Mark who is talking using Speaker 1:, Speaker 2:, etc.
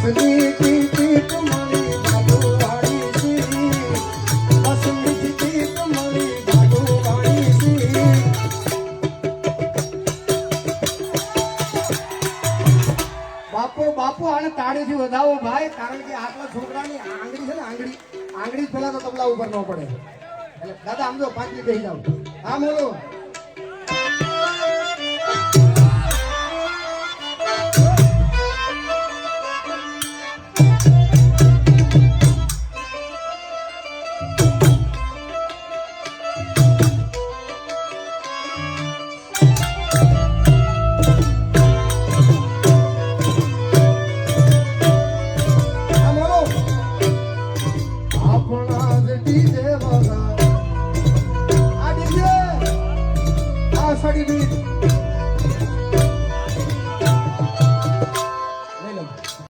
Speaker 1: असली टिकट मळी भाडूवाडी सी असली टिकट मळी भाडूवाडी सी બાપુ આને તાળીથી વધાવો ભાઈ કારણ કે આટલા છોકરાની આંગળી છે ને આંગળી પેલા તો તબલા ઉપર ન પડે એટલે દાદા આમ જો 5 મિનિટ બેસી જાવ હા બોલો સાડી બીજ